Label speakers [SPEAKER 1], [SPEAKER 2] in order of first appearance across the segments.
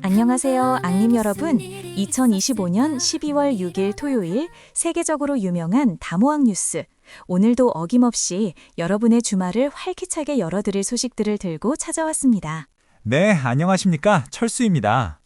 [SPEAKER 1] 안녕하세요, 앙님 여러분. 2025년 12월 6일 토요일 세계적으로 유명한 다모항 뉴스. 오늘도 어김없이 여러분의 주말을 활기차게 열어드릴 소식들을 들고 찾아왔습니다.
[SPEAKER 2] 네, 안녕하십니까? 철수입니다.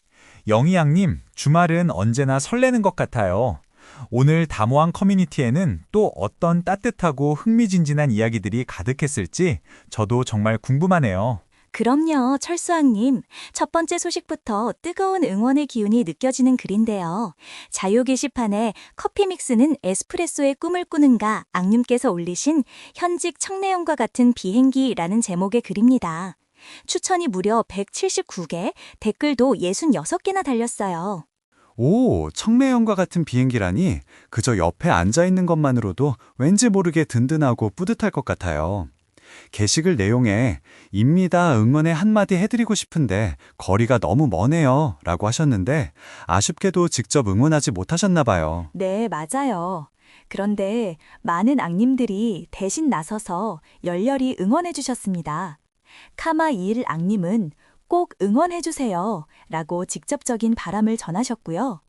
[SPEAKER 2] 영희양님, 주말은 언제나 설레는 것 같아요. 오늘 다모항 커뮤니티에는 또 어떤 따뜻하고 흥미진진한 이야기들이 가득했을지 저도 정말 궁금하네요.
[SPEAKER 1] 그럼요, 철수왕님. 첫 번째 소식부터 뜨거운 응원의 기운이 느껴지는 글인데요. 자유 게시판에 커피 믹스는 에스프레소의 꿈을 꾸는가 앙님께서 올리신 현직 청래형과 같은 비행기라는 제목의 글입니다. 추천이 무려 179개, 댓글도 66개나 달렸어요.
[SPEAKER 3] 오, 청래형과 같은 비행기라니 그저 옆에 앉아있는 것만으로도 왠지 모르게 든든하고 뿌듯할 것 같아요. 게시글 내용에 입니다 응원의 한마디 해드리고 싶은데 거리가 너무 머네요 라고 하셨는데 아쉽게도 직접 응원하지 못하셨나 봐요.
[SPEAKER 1] 네, 맞아요. 그런데 많은 앙님들이 대신 나서서 열렬히 응원해 주셨습니다. 카마21 앙님은 꼭 응원해 주세요 라고 직접적인 바람을 전하셨고요.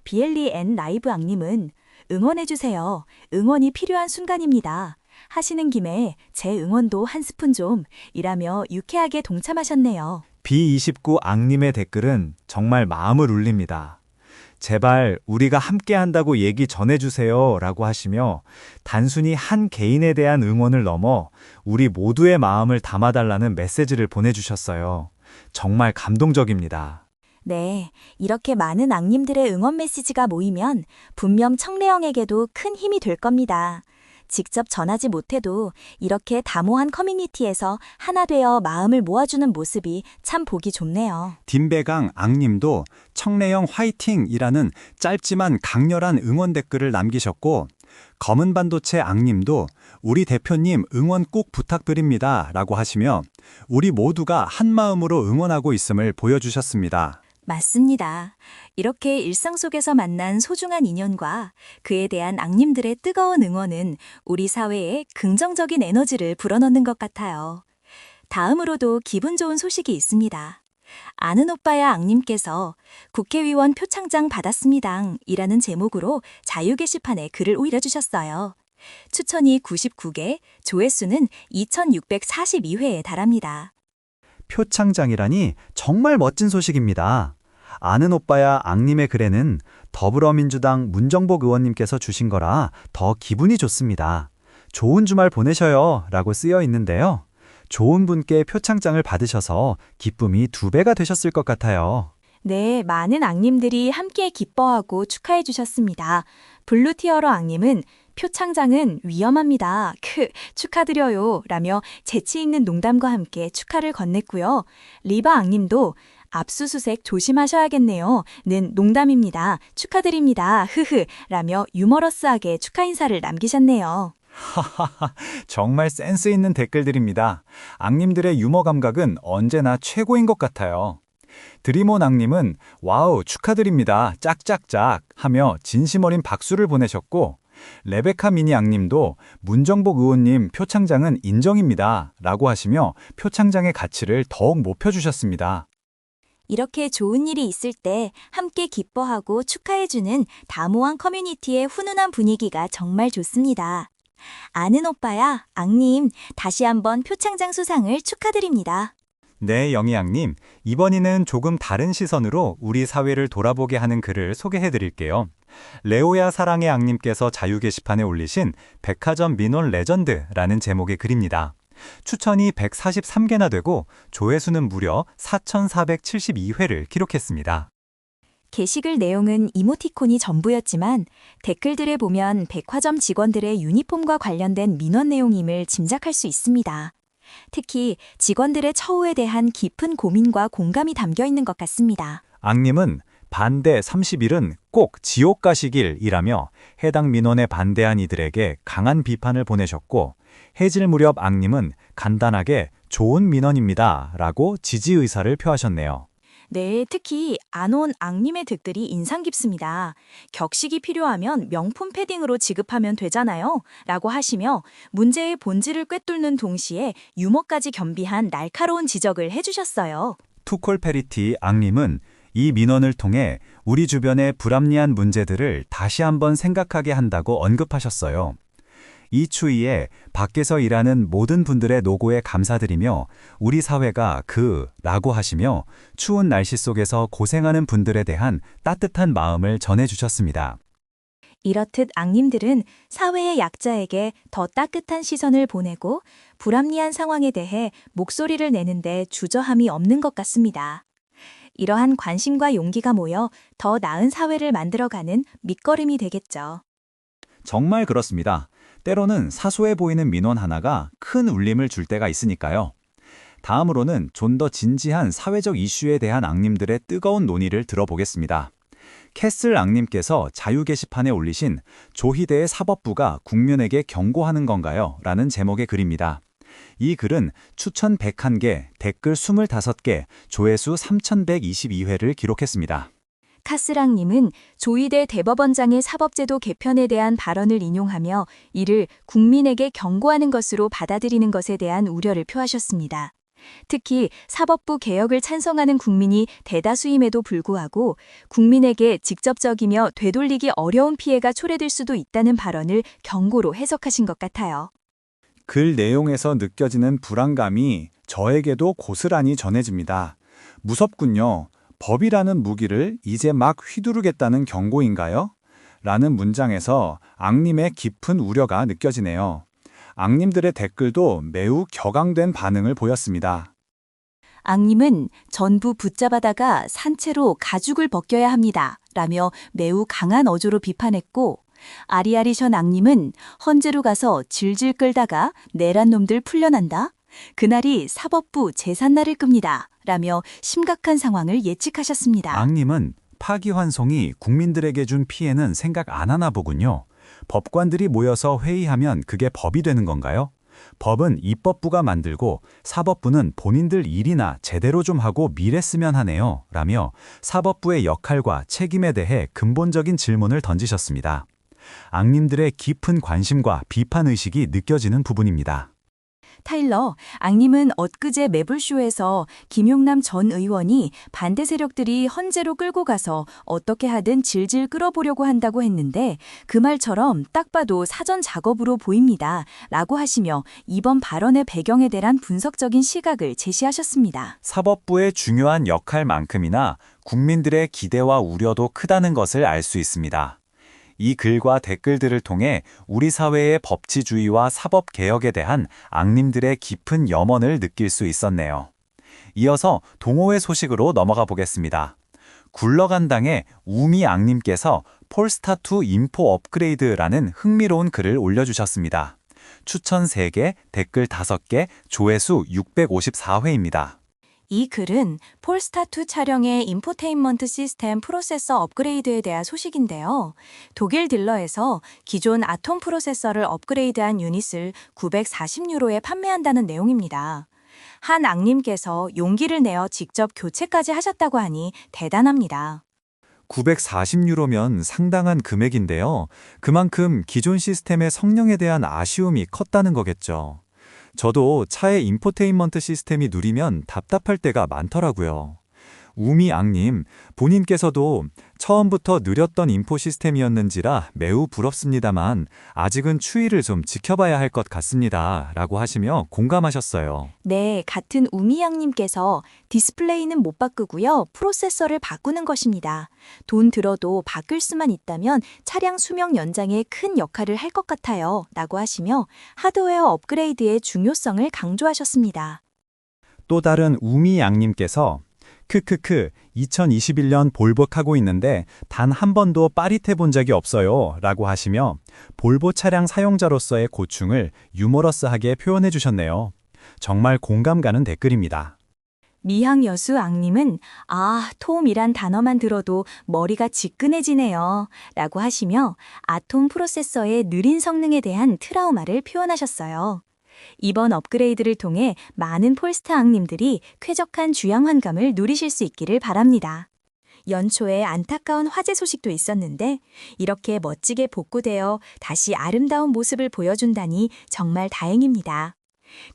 [SPEAKER 1] 비엘리엔 라이브 앙님은 응원해 주세요. 응원이 필요한 순간입니다. 하시는 김에 제 응원도 한 스푼 좀 이라며 유쾌하게 동참하셨네요.
[SPEAKER 4] B29 앙님의 댓글은 정말 마음을 울립니다. 제발 우리가 함께 한다고 얘기 전해주세요 라고 하시며 단순히 한 개인에 대한 응원을 넘어 우리 모두의 마음을 담아달라는 메시지를 보내주셨어요. 정말 감동적입니다.
[SPEAKER 1] 네, 이렇게 많은 앙님들의 응원 메시지가 모이면 분명 청래형에게도 큰 힘이 될 겁니다. 직접 전하지 못해도 이렇게 다모한 커뮤니티에서 하나 되어 마음을 모아주는 모습이 참 보기 좋네요.
[SPEAKER 3] 딘배강 앙님도 청래형 화이팅이라는 짧지만 강렬한 응원 댓글을 남기셨고 검은 반도체 앙님도 우리 대표님 응원 꼭 부탁드립니다 라고 하시며 우리 모두가 한마음으로 응원하고 있음을 보여주셨습니다.
[SPEAKER 1] 맞습니다. 이렇게 일상 속에서 만난 소중한 인연과 그에 대한 앙님들의 뜨거운 응원은 우리 사회에 긍정적인 에너지를 불어넣는 것 같아요. 다음으로도 기분 좋은 소식이 있습니다. 아는 오빠야 앙님께서 국회의원 표창장 받았습니다 이라는 제목으로 자유 게시판에 글을 올려주셨어요. 추천이 99개, 조회수는 2642회에 달합니다.
[SPEAKER 4] 표창장이라니 정말 멋진 소식입니다. 아는 오빠야 앙님의 글에는 더불어민주당 문정복 의원님께서 주신 거라 더 기분이 좋습니다. 좋은 주말 보내셔요 라고 쓰여 있는데요. 좋은 분께 표창장을 받으셔서 기쁨이 2배가 되셨을 것 같아요.
[SPEAKER 1] 네, 많은 앙님들이 함께 기뻐하고 축하해 주셨습니다. 블루티어러 앙님은 표창장은 위험합니다. 축하드려요 라며 재치 있는 농담과 함께 축하를 건넸고요. 리바 앙님도 압수수색 조심하셔야겠네요. 는 농담입니다. 축하드립니다. 라며 유머러스하게 축하 인사를 남기셨네요.
[SPEAKER 2] 하하하, 정말 센스 있는 댓글들입니다. 앙님들의 유머 감각은 언제나 최고인 것 같아요. 드리몬 앙님은 와우 축하드립니다. 짝짝짝 하며 진심 어린 박수를 보내셨고 레베카 미니 앙님도 문정복 의원님 표창장은 인정입니다 라고 하시며 표창장의 가치를 더욱 높여주셨습니다.
[SPEAKER 1] 이렇게 좋은 일이 있을 때 함께 기뻐하고 축하해주는 다모항 커뮤니티의 훈훈한 분위기가 정말 좋습니다. 아는 오빠야, 앙님, 다시 한번 표창장 수상을 축하드립니다.
[SPEAKER 2] 네, 영희양님, 이번에는 조금 다른 시선으로 우리 사회를 돌아보게 하는 글을 소개해드릴게요. 레오야 사랑의 앙님께서 자유 게시판에 올리신 백화점 민원 레전드라는 제목의 글입니다. 추천이 143개나 되고 조회수는 무려 4,472회를 기록했습니다.
[SPEAKER 1] 게시글 내용은 이모티콘이 전부였지만 댓글들을 보면 백화점 직원들의 유니폼과 관련된 민원 내용임을 짐작할 수 있습니다. 특히 직원들의 처우에 대한 깊은 고민과 공감이 담겨 있는 것 같습니다.
[SPEAKER 2] 앙님은 반대 30일은 꼭 지옥 가시길이라며 해당 민원에 반대한 이들에게 강한 비판을 보내셨고 해질 무렵 앙님은 간단하게 좋은 민원입니다 라고 지지 의사를 표하셨네요.
[SPEAKER 1] 네, 특히 안온 앙님의 득들이 인상 깊습니다. 격식이 필요하면 명품 패딩으로 지급하면 되잖아요. 라고 하시며 문제의 본질을 꿰뚫는 동시에 유머까지 겸비한 날카로운 지적을 해주셨어요.
[SPEAKER 3] 투콜페리티 앙님은 이 민원을 통해 우리 주변의 불합리한 문제들을 다시 한번 생각하게 한다고 언급하셨어요. 이 추위에 밖에서 일하는 모든 분들의 노고에 감사드리며 우리 사회가 라고 하시며 추운 날씨 속에서 고생하는 분들에 대한 따뜻한 마음을 전해주셨습니다.
[SPEAKER 1] 이렇듯 앙님들은 사회의 약자에게 더 따뜻한 시선을 보내고 불합리한 상황에 대해 목소리를 내는데 주저함이 없는 것 같습니다. 이러한 관심과 용기가 모여 더 나은 사회를 만들어가는 밑거름이 되겠죠.
[SPEAKER 2] 정말 그렇습니다. 때로는 사소해 보이는 민원 하나가 큰 울림을 줄 때가 있으니까요. 다음으로는 좀 더 진지한 사회적 이슈에 대한 앙님들의 뜨거운 논의를 들어보겠습니다. 캐슬 앙님께서 자유 게시판에 올리신 조희대의 사법부가 국민에게 경고하는 건가요? 라는 제목의 글입니다. 이 글은 추천 101개, 댓글 25개, 조회수 3,122회를 기록했습니다.
[SPEAKER 1] 카스랑님은 조희대 대법원장의 사법제도 개편에 대한 발언을 인용하며 이를 국민에게 경고하는 것으로 받아들이는 것에 대한 우려를 표하셨습니다. 특히 사법부 개혁을 찬성하는 국민이 대다수임에도 불구하고 국민에게 직접적이며 되돌리기 어려운 피해가 초래될 수도 있다는 발언을 경고로 해석하신 것 같아요.
[SPEAKER 2] 글 내용에서 느껴지는 불안감이 저에게도 고스란히 전해집니다. 무섭군요. 법이라는 무기를 이제 막 휘두르겠다는 경고인가요? 라는 문장에서 앙님의 깊은 우려가 느껴지네요. 앙님들의 댓글도 매우 격앙된 반응을 보였습니다.
[SPEAKER 1] 앙님은 전부 붙잡아다가 산채로 가죽을 벗겨야 합니다. 라며 매우 강한 어조로 비판했고 아리아리션 앙님은 헌재로 가서 질질 끌다가 내란 놈들 풀려난다. 그날이 사법부 제삿날을 끕니다. 라며 심각한 상황을 예측하셨습니다.
[SPEAKER 3] 앙님은 파기환송이 국민들에게 준 피해는 생각 안 하나 보군요. 법관들이 모여서 회의하면 그게 법이 되는 건가요? 법은 입법부가 만들고 사법부는 본인들 일이나 제대로 좀 하고 미랬으면 하네요. 라며 사법부의 역할과 책임에 대해 근본적인 질문을 던지셨습니다. 앙님들의 깊은 관심과 비판의식이 느껴지는 부분입니다.
[SPEAKER 1] 타일러, 앙님은 엊그제 매불쇼에서 김용남 전 의원이 반대 세력들이 헌재로 끌고 가서 어떻게 하든 질질 끌어보려고 한다고 했는데 그 말처럼 딱 봐도 사전 작업으로 보입니다. 라고 하시며 이번 발언의 배경에 대한 분석적인 시각을 제시하셨습니다.
[SPEAKER 2] 사법부의 중요한 역할만큼이나 국민들의 기대와 우려도 크다는 것을 알 수 있습니다. 이 글과 댓글들을 통해 우리 사회의 법치주의와 사법개혁에 대한 앙님들의 깊은 염원을 느낄 수 있었네요. 이어서 동호회 소식으로 넘어가 보겠습니다. 굴러간 당의 우미 앙님께서 폴스타2 인포 업그레이드라는 흥미로운 글을 올려주셨습니다. 추천 3개, 댓글 5개, 조회수 654회입니다.
[SPEAKER 1] 이 글은 폴스타2 촬영의 인포테인먼트 시스템 프로세서 업그레이드에 대한 소식인데요. 독일 딜러에서 기존 아톰 프로세서를 업그레이드한 유닛을 940유로에 판매한다는 내용입니다. 한 앙님께서 용기를 내어 직접 교체까지 하셨다고 하니 대단합니다.
[SPEAKER 3] 940유로면 상당한 금액인데요. 그만큼 기존 시스템의 성능에 대한 아쉬움이 컸다는 거겠죠. 저도 차에 인포테인먼트 시스템이 누리면 답답할 때가 많더라고요. 우미앙님, 본인께서도 처음부터 느렸던 인포 시스템이었는지라 매우 부럽습니다만 아직은 추이를 좀 지켜봐야 할 것 같습니다. 라고 하시며 공감하셨어요.
[SPEAKER 1] 네, 같은 우미양님께서 디스플레이는 못 바꾸고요. 프로세서를 바꾸는 것입니다. 돈 들어도 바꿀 수만 있다면 차량 수명 연장에 큰 역할을 할 것 같아요. 라고 하시며 하드웨어 업그레이드의 중요성을 강조하셨습니다.
[SPEAKER 2] 또 다른 우미양님께서 2021년 볼복하고 있는데 단 한 번도 빠릿해 본 적이 없어요. 라고 하시며 볼보 차량 사용자로서의 고충을 유머러스하게 표현해 주셨네요. 정말 공감 가는 댓글입니다.
[SPEAKER 1] 미항 여수 앙님은 톰이란 단어만 들어도 머리가 지끈해지네요. 라고 하시며 아톰 프로세서의 느린 성능에 대한 트라우마를 표현하셨어요. 이번 업그레이드를 통해 많은 폴스타 앙님들이 쾌적한 주양 환감을 누리실 수 있기를 바랍니다. 연초에 안타까운 화재 소식도 있었는데 이렇게 멋지게 복구되어 다시 아름다운 모습을 보여준다니 정말 다행입니다.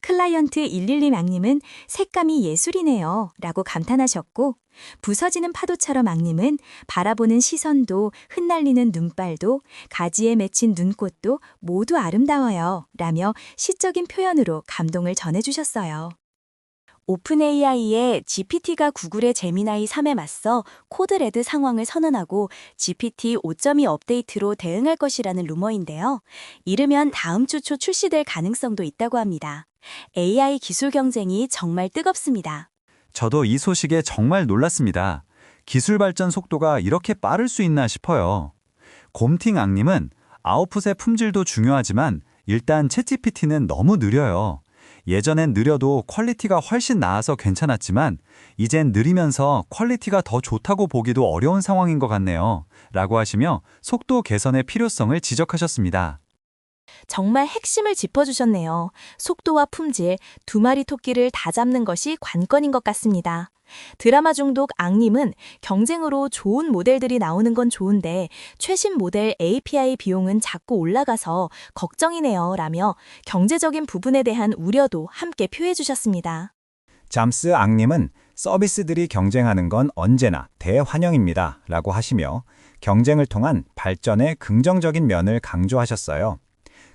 [SPEAKER 1] 클라이언트 112 앙님은 색감이 예술이네요 라고 감탄하셨고, 부서지는 파도처럼 앙님은 바라보는 시선도 흩날리는 눈발도 가지에 맺힌 눈꽃도 모두 아름다워요 라며 시적인 표현으로 감동을 전해주셨어요. 오픈 AI의 GPT가 구글의 제미나이 3에 맞서 코드레드 상황을 선언하고 GPT 5.2 업데이트로 대응할 것이라는 루머인데요. 이르면 다음 주 초 출시될 가능성도 있다고 합니다. AI 기술 경쟁이 정말 뜨겁습니다.
[SPEAKER 3] 저도 이 소식에 정말 놀랐습니다. 기술 발전 속도가 이렇게 빠를 수 있나 싶어요. 곰팅 앙님은 아웃풋의 품질도 중요하지만 일단 챗GPT는 너무 느려요. 예전엔 느려도 퀄리티가 훨씬 나아서 괜찮았지만 이젠 느리면서 퀄리티가 더 좋다고 보기도 어려운 상황인 것 같네요. 라고 하시며 속도 개선의 필요성을 지적하셨습니다.
[SPEAKER 1] 정말 핵심을 짚어주셨네요. 속도와 품질, 두 마리 토끼를 다 잡는 것이 관건인 것 같습니다. 드라마 중독 앙님은 경쟁으로 좋은 모델들이 나오는 건 좋은데 최신 모델 API 비용은 자꾸 올라가서 걱정이네요 라며 경제적인 부분에 대한 우려도 함께 표해 주셨습니다.
[SPEAKER 2] 잠스 앙님은 서비스들이 경쟁하는 건 언제나 대환영입니다 라고 하시며 경쟁을 통한 발전의 긍정적인 면을 강조하셨어요.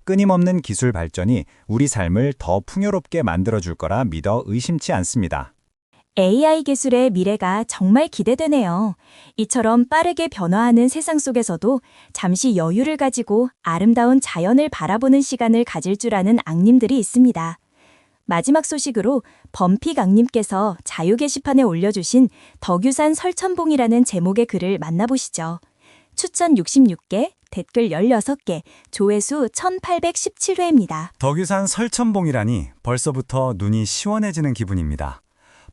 [SPEAKER 2] 끊임없는 기술 발전이 우리 삶을 더 풍요롭게 만들어줄 거라 믿어 의심치 않습니다.
[SPEAKER 1] AI 기술의 미래가 정말 기대되네요. 이처럼 빠르게 변화하는 세상 속에서도 잠시 여유를 가지고 아름다운 자연을 바라보는 시간을 가질 줄 아는 앙님들이 있습니다. 마지막 소식으로 범픽 앙님께서 자유 게시판에 올려주신 덕유산 설천봉이라는 제목의 글을 만나보시죠. 추천 66개, 댓글 16개, 조회수 1817회입니다.
[SPEAKER 3] 덕유산 설천봉이라니 벌써부터 눈이 시원해지는 기분입니다.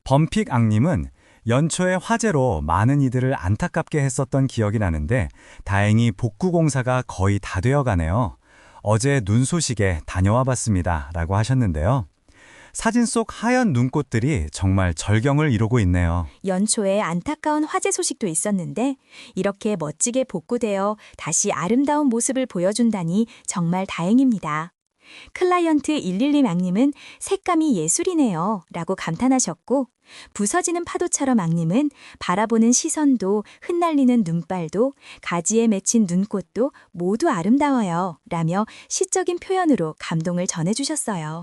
[SPEAKER 3] 범픽 앙님은 연초에 화재로 많은 이들을 안타깝게 했었던 기억이 나는데 다행히 복구 공사가 거의 다 되어가네요. 어제 눈 소식에 다녀와 봤습니다. 라고 하셨는데요. 사진 속 하얀 눈꽃들이 정말 절경을 이루고 있네요.
[SPEAKER 1] 연초에 안타까운 화재 소식도 있었는데 이렇게 멋지게 복구되어 다시 아름다운 모습을 보여준다니 정말 다행입니다. 클라이언트 112 앙님은 색감이 예술이네요 라고 감탄하셨고, 부서지는 파도처럼 앙님은 바라보는 시선도 흩날리는 눈발도 가지에 맺힌 눈꽃도 모두 아름다워요 라며 시적인 표현으로 감동을 전해주셨어요.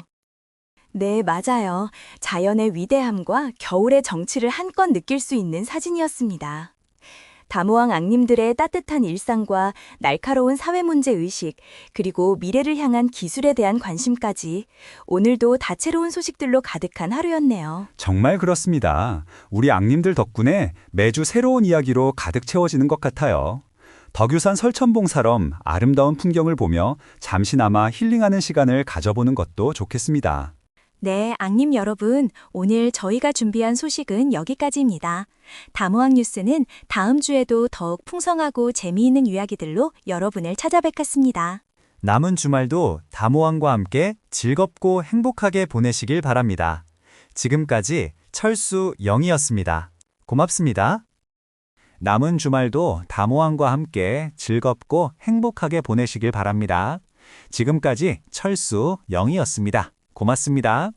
[SPEAKER 1] 네, 맞아요. 자연의 위대함과 겨울의 정취를 한껏 느낄 수 있는 사진이었습니다. 다모왕 앙님들의 따뜻한 일상과 날카로운 사회 문제 의식, 그리고 미래를 향한 기술에 대한 관심까지 오늘도 다채로운 소식들로 가득한 하루였네요.
[SPEAKER 3] 정말 그렇습니다. 우리 앙님들 덕분에 매주 새로운 이야기로 가득 채워지는 것 같아요. 덕유산 설천봉처럼 아름다운 풍경을 보며 잠시나마 힐링하는 시간을 가져보는 것도 좋겠습니다.
[SPEAKER 1] 네, 앙님 여러분, 오늘 저희가 준비한 소식은 여기까지입니다. 다모왕 뉴스는 다음 주에도 더욱 풍성하고 재미있는 이야기들로 여러분을 찾아뵙겠습니다.
[SPEAKER 3] 남은 주말도 다모왕과 함께 즐겁고 행복하게 보내시길 바랍니다. 지금까지 철수 영이었습니다. 고맙습니다.
[SPEAKER 2] 남은 주말도 다모왕과 함께 즐겁고 행복하게 보내시길 바랍니다. 지금까지 철수 영이었습니다. 고맙습니다.